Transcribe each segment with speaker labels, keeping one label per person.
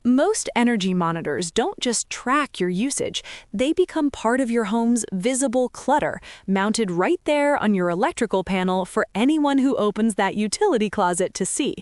Speaker 1: Most energy monitors don't just track your usage, they become part of your home's visible clutter, mounted right there on your electrical panel for anyone who opens that utility closet to see.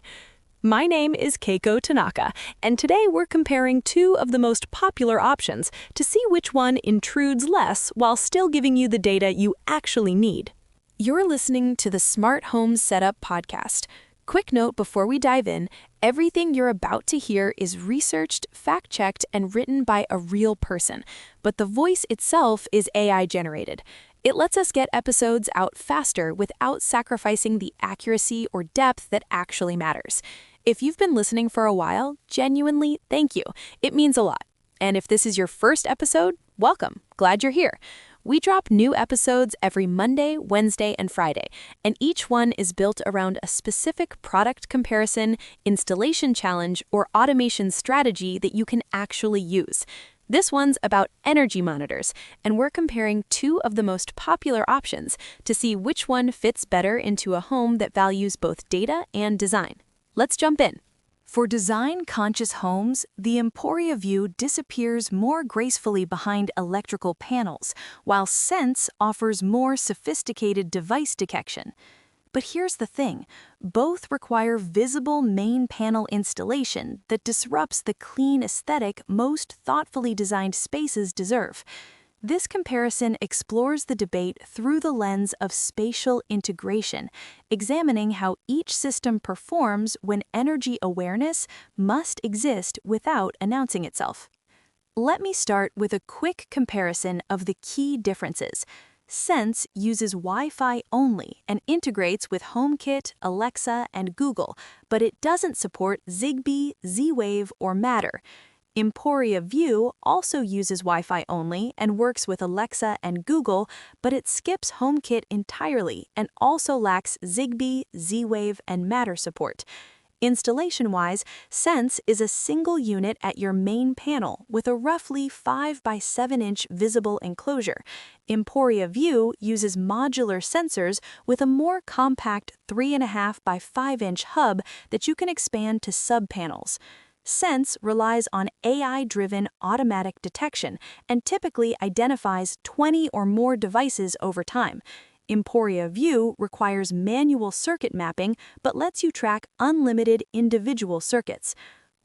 Speaker 1: My name is Keiko Tanaka, and today we're comparing two of the most popular options to see which one intrudes less while still giving you the data you actually need. You're listening to the Smart Home Setup Podcast. Quick note before we dive in, everything you're about to hear is researched, fact-checked, and written by a real person, but the voice itself is AI-generated. It lets us get episodes out faster without sacrificing the accuracy or depth that actually matters. If you've been listening for a while, genuinely, thank you. It means a lot. And if this is your first episode, welcome. Glad you're here. We drop new episodes every Monday, Wednesday, and Friday, and each one is built around a specific product comparison, installation challenge, or automation strategy that you can actually use. This one's about energy monitors, and we're comparing two of the most popular options to see which one fits better into a home that values both data and design. Let's jump in. For design-conscious homes, the Emporia Vue disappears more gracefully behind electrical panels, while Sense offers more sophisticated device detection. But here's the thing, both require visible main panel installation that disrupts the clean aesthetic most thoughtfully designed spaces deserve. This comparison explores the debate through the lens of spatial integration, examining how each system performs when energy awareness must exist without announcing itself. Let me start with a quick comparison of the key differences. Sense uses Wi-Fi only and integrates with HomeKit, Alexa, and Google, but it doesn't support Zigbee, Z-Wave, or Matter. Emporia Vue also uses Wi-Fi only and works with Alexa and Google, but it skips HomeKit entirely and also lacks Zigbee, Z-Wave, and Matter support. Installation-wise, Sense is a single unit at your main panel with a roughly 5 by 7-inch visible enclosure. Emporia Vue uses modular sensors with a more compact 3.5 by 5-inch hub that you can expand to sub-panels. Sense relies on AI-driven automatic detection and typically identifies 20 or more devices over time. Emporia Vue requires manual circuit mapping but lets you track unlimited individual circuits.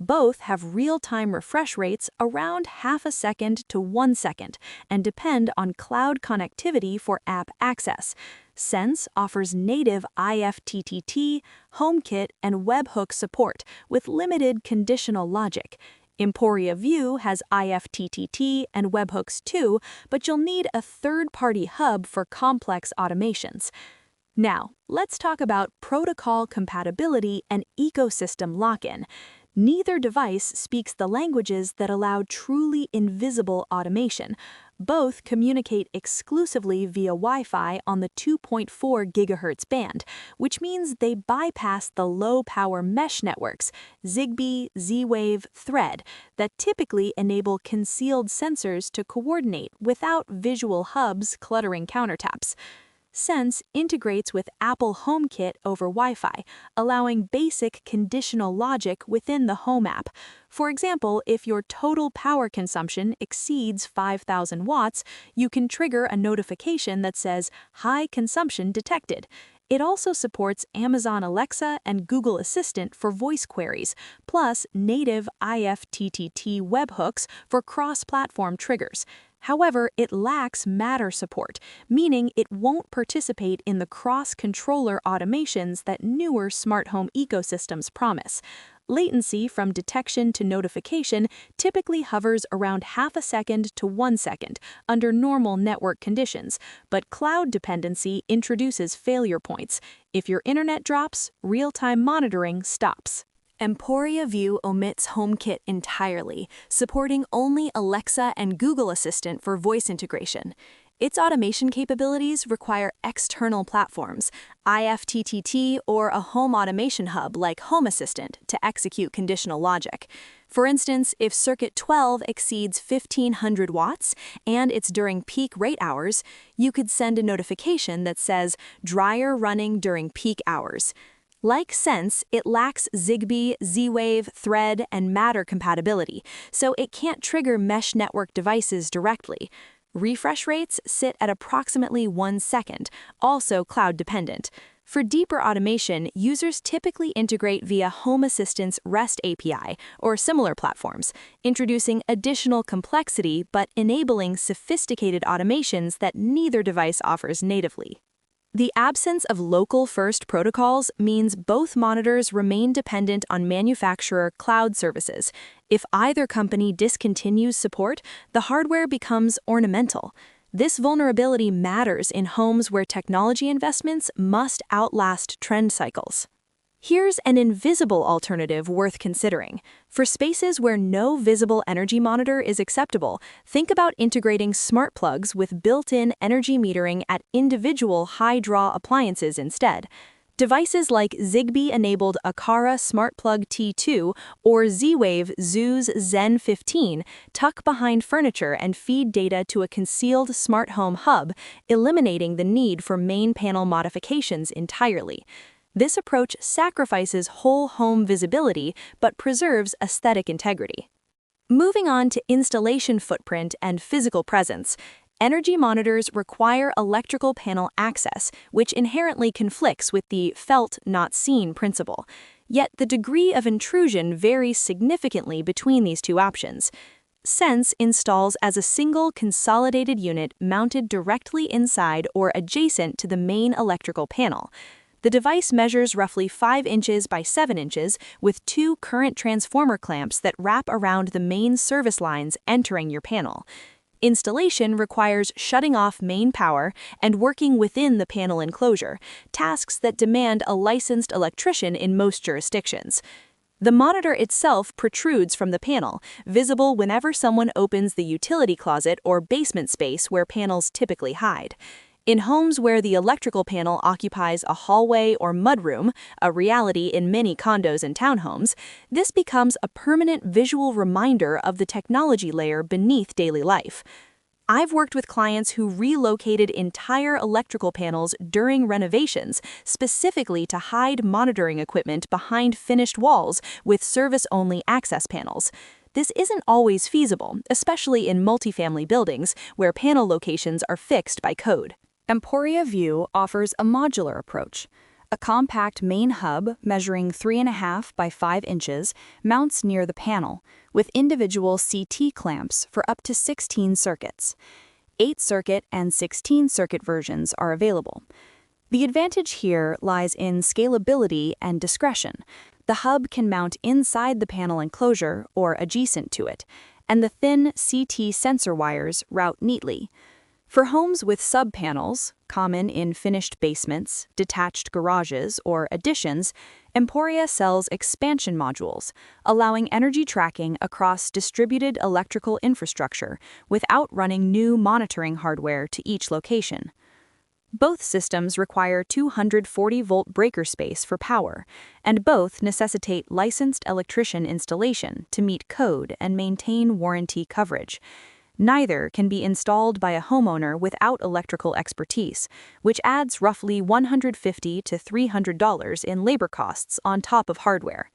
Speaker 1: Both have real-time refresh rates around half a second to 1 second and depend on cloud connectivity for app access. Sense offers native IFTTT, HomeKit, and webhook support with limited conditional logic. Emporia Vue has IFTTT and webhooks too, but you'll need a third-party hub for complex automations. Now, let's talk about protocol compatibility and ecosystem lock-in. Neither device speaks the languages that allow truly invisible automation. Both communicate exclusively via Wi-Fi on the 2.4 GHz band, which means they bypass the low-power mesh networks, Zigbee, Z-Wave, Thread, that typically enable concealed sensors to coordinate without visual hubs cluttering countertops. Sense integrates with Apple HomeKit over Wi-Fi, allowing basic conditional logic within the Home app. For example, if your total power consumption exceeds 5,000 watts, you can trigger a notification that says, "High consumption detected." It also supports Amazon Alexa and Google Assistant for voice queries, plus native IFTTT webhooks for cross-platform triggers. However, it lacks Matter support, meaning it won't participate in the cross-controller automations that newer smart home ecosystems promise. Latency from detection to notification typically hovers around half a second to 1 second under normal network conditions, but cloud dependency introduces failure points. If your internet drops, real-time monitoring stops. Emporia Vue omits HomeKit entirely, supporting only Alexa and Google Assistant for voice integration. Its automation capabilities require external platforms, IFTTT or a home automation hub like Home Assistant to execute conditional logic. For instance, if circuit 12 exceeds 1500 watts and it's during peak rate hours, you could send a notification that says, "Dryer running during peak hours." Like Sense, it lacks Zigbee, Z-Wave, Thread, and Matter compatibility, so it can't trigger mesh network devices directly. Refresh rates sit at approximately 1 second, also cloud-dependent. For deeper automation, users typically integrate via Home Assistant's REST API or similar platforms, introducing additional complexity but enabling sophisticated automations that neither device offers natively. The absence of local-first protocols means both monitors remain dependent on manufacturer cloud services. If either company discontinues support, the hardware becomes ornamental. This vulnerability matters in homes where technology investments must outlast trend cycles. Here's an invisible alternative worth considering. For spaces where no visible energy monitor is acceptable, think about integrating smart plugs with built-in energy metering at individual high-draw appliances instead. Devices like Zigbee-enabled Aqara Smart Plug T2 or Z-Wave Zooz Zen 15 tuck behind furniture and feed data to a concealed smart home hub, eliminating the need for main panel modifications entirely. This approach sacrifices whole home visibility but preserves aesthetic integrity. Moving on to installation footprint and physical presence, energy monitors require electrical panel access, which inherently conflicts with the felt, not seen principle. Yet the degree of intrusion varies significantly between these two options. Sense installs as a single consolidated unit mounted directly inside or adjacent to the main electrical panel. The device measures roughly 5 inches by 7 inches with 2 current transformer clamps that wrap around the main service lines entering your panel. Installation requires shutting off main power and working within the panel enclosure, tasks that demand a licensed electrician in most jurisdictions. The monitor itself protrudes from the panel, visible whenever someone opens the utility closet or basement space where panels typically hide. In homes where the electrical panel occupies a hallway or mudroom, a reality in many condos and townhomes, this becomes a permanent visual reminder of the technology layer beneath daily life. I've worked with clients who relocated entire electrical panels during renovations, specifically to hide monitoring equipment behind finished walls with service-only access panels. This isn't always feasible, especially in multifamily buildings where panel locations are fixed by code. Emporia Vue offers a modular approach. A compact main hub measuring 3.5 by 5 inches mounts near the panel, with individual CT clamps for up to 16 circuits. 8-circuit and 16-circuit versions are available. The advantage here lies in scalability and discretion. The hub can mount inside the panel enclosure or adjacent to it, and the thin CT sensor wires route neatly. For homes with sub-panels, common in finished basements, detached garages, or additions, Emporia sells expansion modules, allowing energy tracking across distributed electrical infrastructure without running new monitoring hardware to each location. Both systems require 240-volt breaker space for power, and both necessitate licensed electrician installation to meet code and maintain warranty coverage. Neither can be installed by a homeowner without electrical expertise, which adds roughly $150 to $300 in labor costs on top of hardware.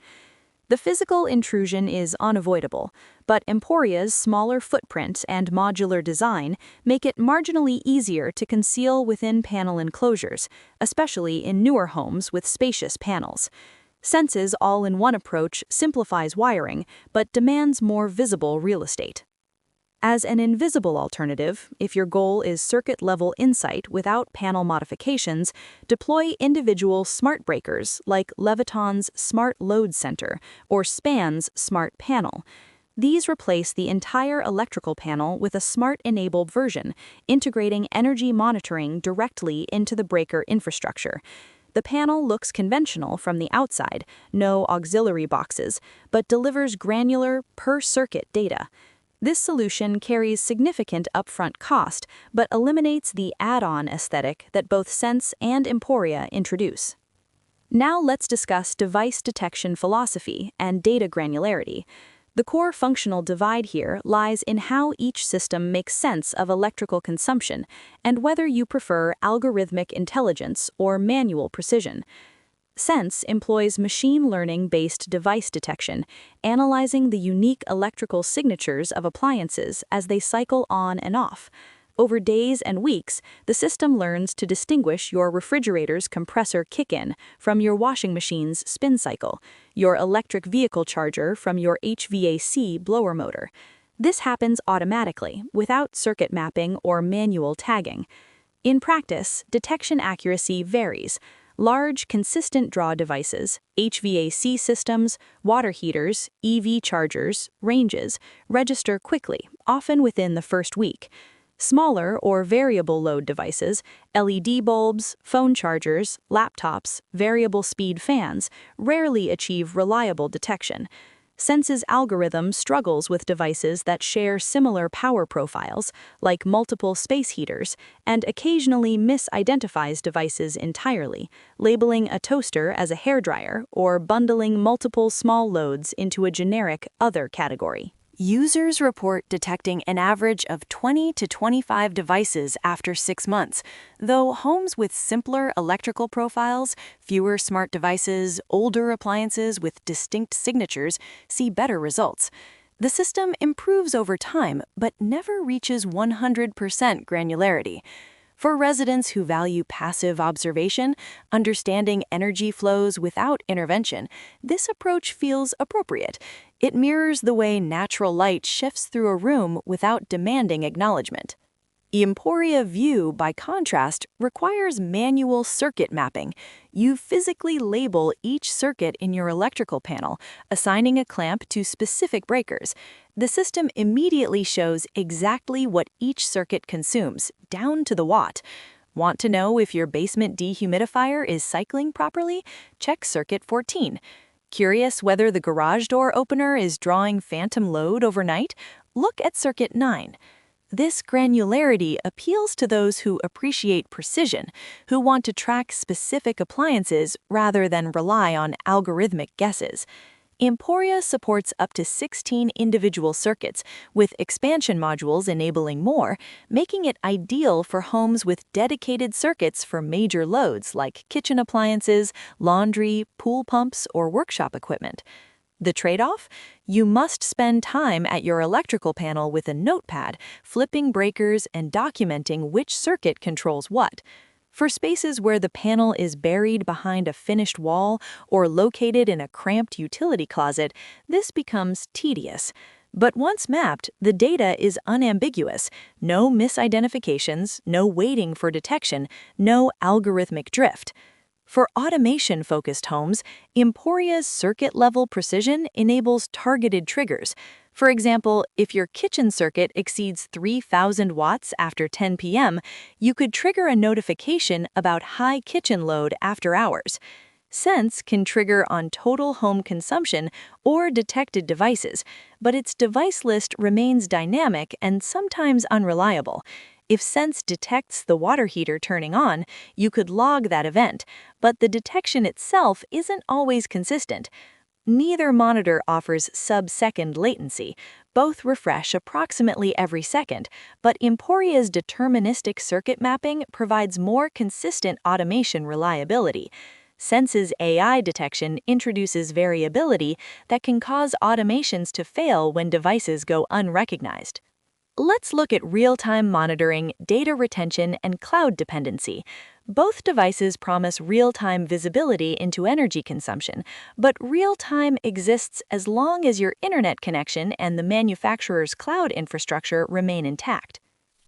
Speaker 1: The physical intrusion is unavoidable, but Emporia's smaller footprint and modular design make it marginally easier to conceal within panel enclosures, especially in newer homes with spacious panels. Sense's all-in-one approach simplifies wiring, but demands more visible real estate. As an invisible alternative, if your goal is circuit-level insight without panel modifications, deploy individual smart breakers like Leviton's Smart Load Center or Span's Smart Panel. These replace the entire electrical panel with a smart-enabled version, integrating energy monitoring directly into the breaker infrastructure. The panel looks conventional from the outside, no auxiliary boxes, but delivers granular, per-circuit data. This solution carries significant upfront cost, but eliminates the add-on aesthetic that both Sense and Emporia introduce. Now let's discuss device detection philosophy and data granularity. The core functional divide here lies in how each system makes sense of electrical consumption and whether you prefer algorithmic intelligence or manual precision. Sense employs machine learning-based device detection, analyzing the unique electrical signatures of appliances as they cycle on and off. Over days and weeks, the system learns to distinguish your refrigerator's compressor kick-in from your washing machine's spin cycle, your electric vehicle charger from your HVAC blower motor. This happens automatically, without circuit mapping or manual tagging. In practice, detection accuracy varies. Large, consistent draw devices, HVAC systems, water heaters, EV chargers, ranges, register quickly, often within the first week. Smaller or variable load devices, LED bulbs, phone chargers, laptops, variable speed fans, rarely achieve reliable detection. Sense's algorithm struggles with devices that share similar power profiles, like multiple space heaters, and occasionally misidentifies devices entirely, labeling a toaster as a hairdryer or bundling multiple small loads into a generic other category. Users report detecting an average of 20 to 25 devices after 6 months, though homes with simpler electrical profiles, fewer smart devices, older appliances with distinct signatures see better results. The system improves over time, but never reaches 100% granularity. For residents who value passive observation, understanding energy flows without intervention, this approach feels appropriate. It mirrors the way natural light shifts through a room without demanding acknowledgement. Emporia Vue, by contrast, requires manual circuit mapping. You physically label each circuit in your electrical panel, assigning a clamp to specific breakers. The system immediately shows exactly what each circuit consumes, down to the watt. Want to know if your basement dehumidifier is cycling properly? Check Circuit 14. Curious whether the garage door opener is drawing phantom load overnight? Look at Circuit 9. This granularity appeals to those who appreciate precision, who want to track specific appliances rather than rely on algorithmic guesses. Emporia supports up to 16 individual circuits, with expansion modules enabling more, making it ideal for homes with dedicated circuits for major loads like kitchen appliances, laundry, pool pumps, or workshop equipment. The trade-off? You must spend time at your electrical panel with a notepad, flipping breakers and documenting which circuit controls what. For spaces where the panel is buried behind a finished wall or located in a cramped utility closet, this becomes tedious. But once mapped, the data is unambiguous. No misidentifications, no waiting for detection, no algorithmic drift. For automation-focused homes, Emporia's circuit-level precision enables targeted triggers. For example, if your kitchen circuit exceeds 3,000 watts after 10 p.m., you could trigger a notification about high kitchen load after hours. Sense can trigger on total home consumption or detected devices, but its device list remains dynamic and sometimes unreliable. If Sense detects the water heater turning on, you could log that event, but the detection itself isn't always consistent. Neither monitor offers sub-second latency. Both refresh approximately every second, but Emporia's deterministic circuit mapping provides more consistent automation reliability. Sense's AI detection introduces variability that can cause automations to fail when devices go unrecognized. Let's look at real-time monitoring, data retention, and cloud dependency. Both devices promise real-time visibility into energy consumption, but real-time exists as long as your internet connection and the manufacturer's cloud infrastructure remain intact.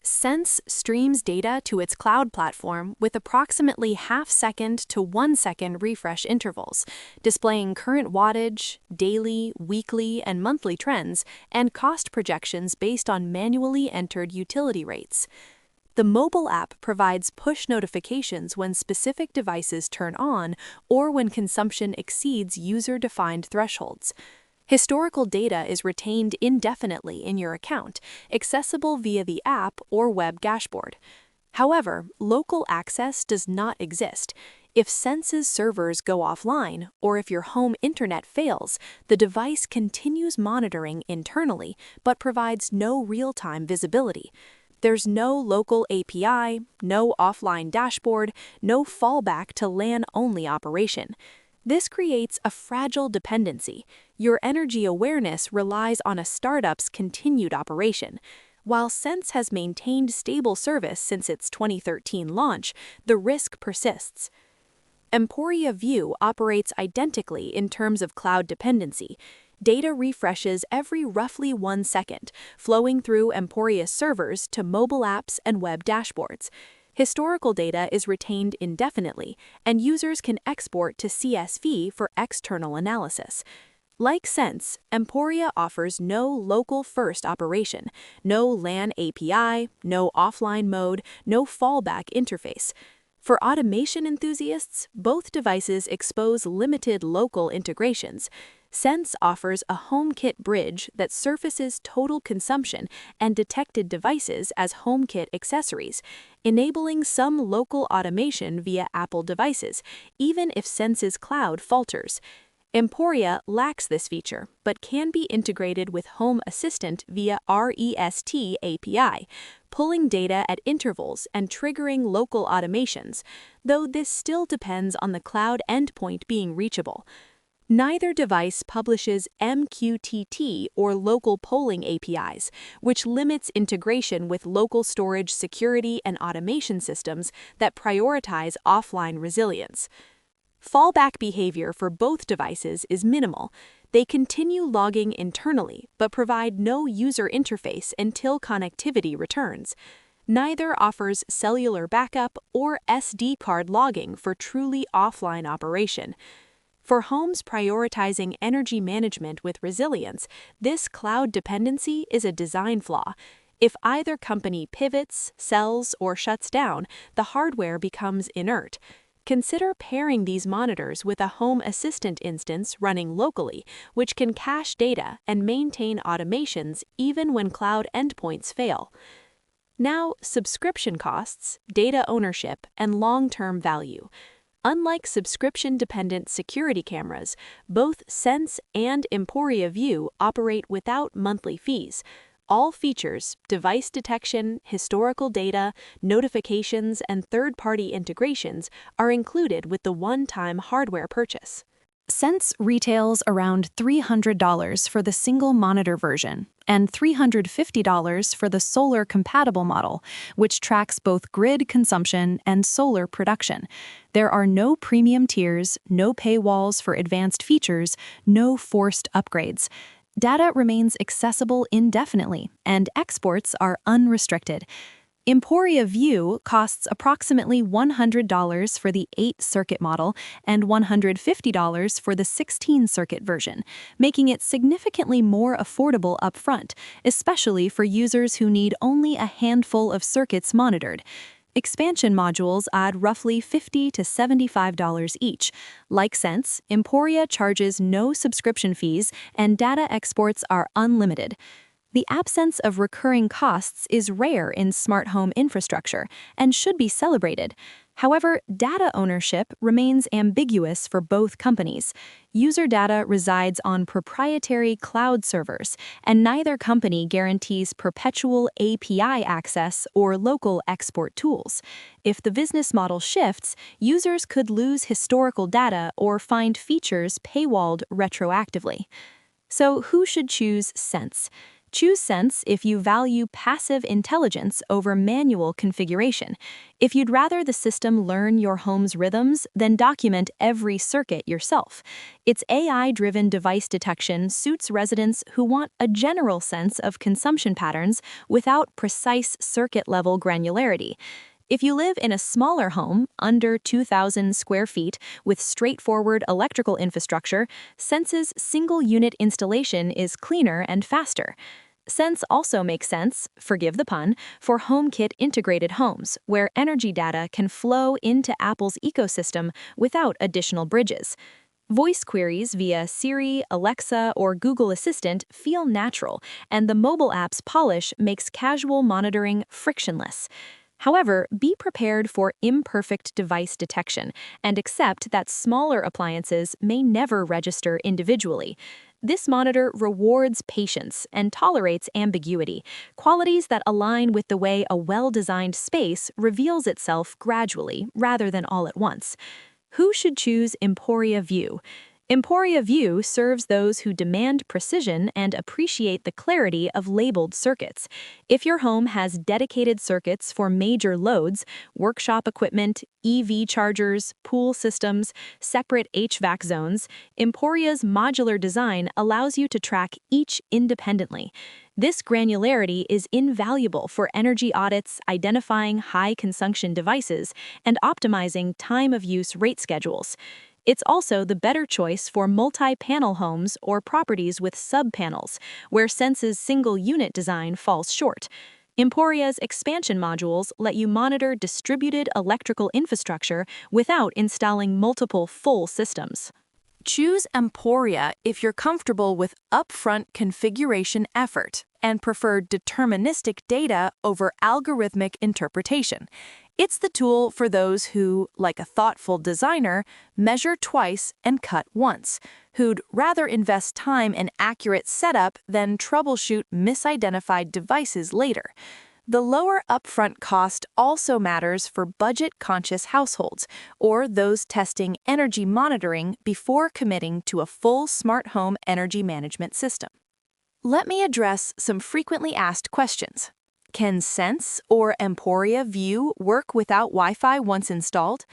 Speaker 1: Sense streams data to its cloud platform with approximately half-second to 1-second refresh intervals, displaying current wattage, daily, weekly, and monthly trends, and cost projections based on manually entered utility rates. The mobile app provides push notifications when specific devices turn on or when consumption exceeds user-defined thresholds. Historical data is retained indefinitely in your account, accessible via the app or web dashboard. However, local access does not exist. If Sense's servers go offline, or if your home internet fails, the device continues monitoring internally but provides no real-time visibility. There's no local API, no offline dashboard, no fallback to LAN-only operation. This creates a fragile dependency. Your energy awareness relies on a startup's continued operation. While Sense has maintained stable service since its 2013 launch, the risk persists. Emporia Vue operates identically in terms of cloud dependency. Data refreshes every roughly 1 second, flowing through Emporia's servers to mobile apps and web dashboards. Historical data is retained indefinitely, and users can export to CSV for external analysis. Like Sense, Emporia offers no local-first operation, no LAN API, no offline mode, no fallback interface. For automation enthusiasts, both devices expose limited local integrations. Sense offers a HomeKit bridge that surfaces total consumption and detected devices as HomeKit accessories, enabling some local automation via Apple devices, even if Sense's cloud falters. Emporia lacks this feature, but can be integrated with Home Assistant via REST API, pulling data at intervals and triggering local automations, though this still depends on the cloud endpoint being reachable. Neither device publishes MQTT or local polling APIs, which limits integration with local storage security and automation systems that prioritize offline resilience. Fallback behavior for both devices is minimal. They continue logging internally, but provide no user interface until connectivity returns. Neither offers cellular backup or SD card logging for truly offline operation. For homes prioritizing energy management with resilience, this cloud dependency is a design flaw. If either company pivots, sells, or shuts down, the hardware becomes inert. Consider pairing these monitors with a Home Assistant instance running locally, which can cache data and maintain automations even when cloud endpoints fail. Now, subscription costs, data ownership, and long-term value. Unlike subscription-dependent security cameras, both Sense and Emporia Vue operate without monthly fees. All features, device detection, historical data, notifications, and third-party integrations are included with the one-time hardware purchase. Sense retails around $300 for the single monitor version and $350 for the solar-compatible model, which tracks both grid consumption and solar production. There are no premium tiers, no paywalls for advanced features, no forced upgrades. Data remains accessible indefinitely, and exports are unrestricted. Emporia Vue costs approximately $100 for the 8-circuit model and $150 for the 16-circuit version, making it significantly more affordable upfront, especially for users who need only a handful of circuits monitored. Expansion modules add roughly $50 to $75 each. Like Sense, Emporia charges no subscription fees and data exports are unlimited. The absence of recurring costs is rare in smart home infrastructure and should be celebrated. However, data ownership remains ambiguous for both companies. User data resides on proprietary cloud servers, and neither company guarantees perpetual API access or local export tools. If the business model shifts, users could lose historical data or find features paywalled retroactively. So who should choose Sense? Choose Sense if you value passive intelligence over manual configuration. If you'd rather the system learn your home's rhythms, then document every circuit yourself. Its AI-driven device detection suits residents who want a general sense of consumption patterns without precise circuit-level granularity. If you live in a smaller home, under 2,000 square feet, with straightforward electrical infrastructure, Sense's single-unit installation is cleaner and faster. Sense also makes sense, forgive the pun, for HomeKit integrated homes, where energy data can flow into Apple's ecosystem without additional bridges. Voice queries via Siri, Alexa, or Google Assistant feel natural, and the mobile app's polish makes casual monitoring frictionless. However, be prepared for imperfect device detection and accept that smaller appliances may never register individually. This monitor rewards patience and tolerates ambiguity, qualities that align with the way a well-designed space reveals itself gradually rather than all at once. Who should choose Emporia Vue? Emporia Vue serves those who demand precision and appreciate the clarity of labeled circuits. If your home has dedicated circuits for major loads, workshop equipment, EV chargers, pool systems, separate HVAC zones, Emporia's modular design allows you to track each independently. This granularity is invaluable for energy audits, identifying high-consumption devices, and optimizing time-of-use rate schedules. It's also the better choice for multi-panel homes or properties with sub-panels, where Sense's single-unit design falls short. Emporia's expansion modules let you monitor distributed electrical infrastructure without installing multiple full systems. Choose Emporia if you're comfortable with upfront configuration effort and prefer deterministic data over algorithmic interpretation. It's the tool for those who, like a thoughtful designer, measure twice and cut once, who'd rather invest time in accurate setup than troubleshoot misidentified devices later. The lower upfront cost also matters for budget-conscious households or those testing energy monitoring before committing to a full smart home energy management system. Let me address some frequently asked questions. Can Sense or Emporia Vue work without Wi-Fi once installed?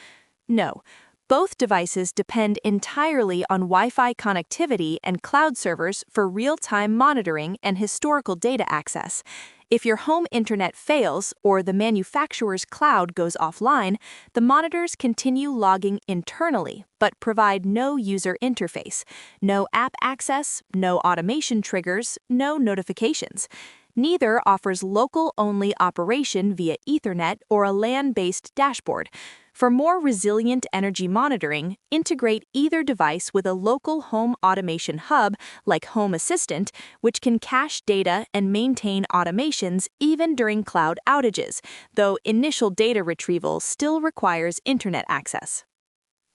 Speaker 1: No. Both devices depend entirely on Wi-Fi connectivity and cloud servers for real-time monitoring and historical data access. If your home internet fails or the manufacturer's cloud goes offline, the monitors continue logging internally but provide no user interface, no app access, no automation triggers, no notifications. Neither offers local-only operation via Ethernet or a LAN-based dashboard. For more resilient energy monitoring, integrate either device with a local home automation hub like Home Assistant, which can cache data and maintain automations even during cloud outages, though initial data retrieval still requires internet access.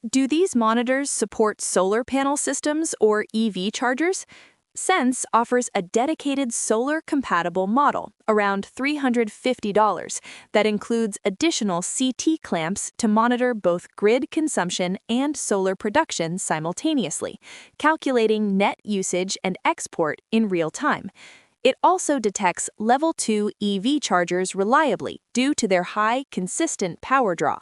Speaker 1: Do these monitors support solar panel systems or EV chargers? Sense offers a dedicated solar-compatible model, around $350, that includes additional CT clamps to monitor both grid consumption and solar production simultaneously, calculating net usage and export in real time. It also detects Level 2 EV chargers reliably due to their high, consistent power draw.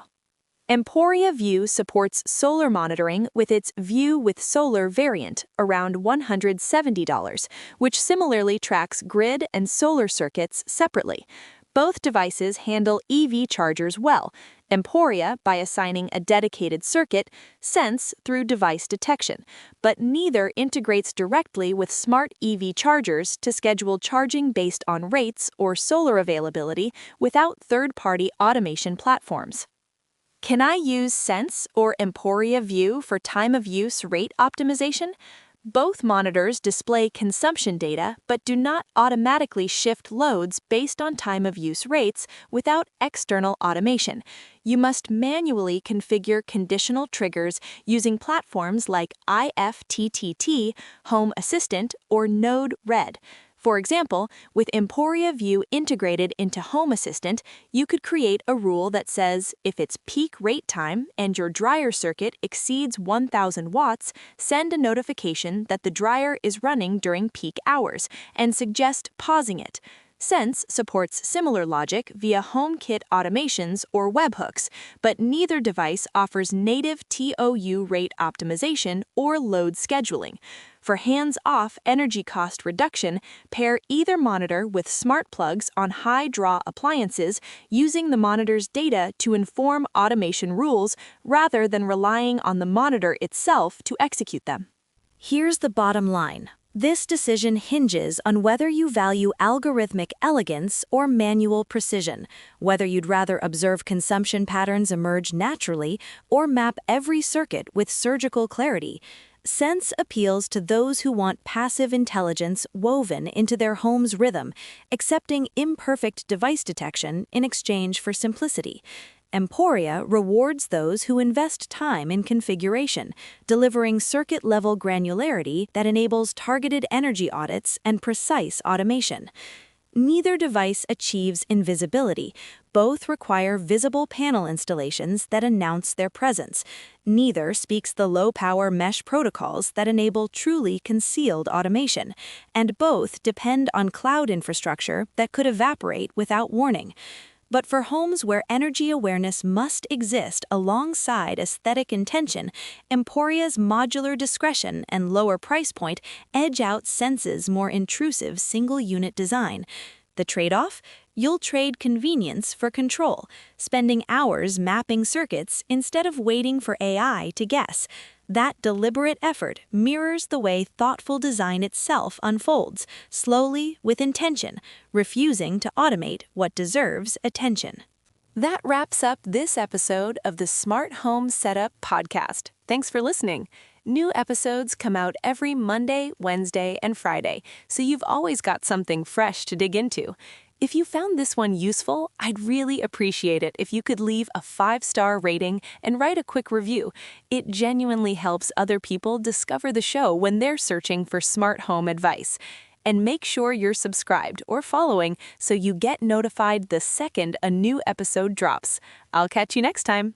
Speaker 1: Emporia Vue supports solar monitoring with its Vue with Solar variant, around $170, which similarly tracks grid and solar circuits separately. Both devices handle EV chargers well, Emporia by assigning a dedicated circuit, Sense through device detection, but neither integrates directly with smart EV chargers to schedule charging based on rates or solar availability without third-party automation platforms. Can I use Sense or Emporia Vue for time-of-use rate optimization? Both monitors display consumption data but do not automatically shift loads based on time-of-use rates without external automation. You must manually configure conditional triggers using platforms like IFTTT, Home Assistant, or Node-RED. For example, with Emporia Vue integrated into Home Assistant, you could create a rule that says if it's peak rate time and your dryer circuit exceeds 1,000 watts, send a notification that the dryer is running during peak hours and suggest pausing it. Sense supports similar logic via HomeKit automations or webhooks, but neither device offers native TOU rate optimization or load scheduling. For hands-off energy cost reduction, pair either monitor with smart plugs on high-draw appliances using the monitor's data to inform automation rules rather than relying on the monitor itself to execute them. Here's the bottom line. This decision hinges on whether you value algorithmic elegance or manual precision, whether you'd rather observe consumption patterns emerge naturally or map every circuit with surgical clarity. Sense appeals to those who want passive intelligence woven into their home's rhythm, accepting imperfect device detection in exchange for simplicity. Emporia rewards those who invest time in configuration, delivering circuit-level granularity that enables targeted energy audits and precise automation. Neither device achieves invisibility. Both require visible panel installations that announce their presence. Neither speaks the low-power mesh protocols that enable truly concealed automation. And both depend on cloud infrastructure that could evaporate without warning. But for homes where energy awareness must exist alongside aesthetic intention, Emporia's modular discretion and lower price point edge out Sense's more intrusive single-unit design. The trade-off? You'll trade convenience for control, spending hours mapping circuits instead of waiting for AI to guess. That deliberate effort mirrors the way thoughtful design itself unfolds, slowly, with intention, refusing to automate what deserves attention. That wraps up this episode of the Smart Home Setup Podcast. Thanks for listening. New episodes come out every Monday, Wednesday, and Friday, so you've always got something fresh to dig into. If you found this one useful, I'd really appreciate it if you could leave a 5-star rating and write a quick review. It genuinely helps other people discover the show when they're searching for smart home advice. And make sure you're subscribed or following so you get notified the second a new episode drops. I'll catch you next time.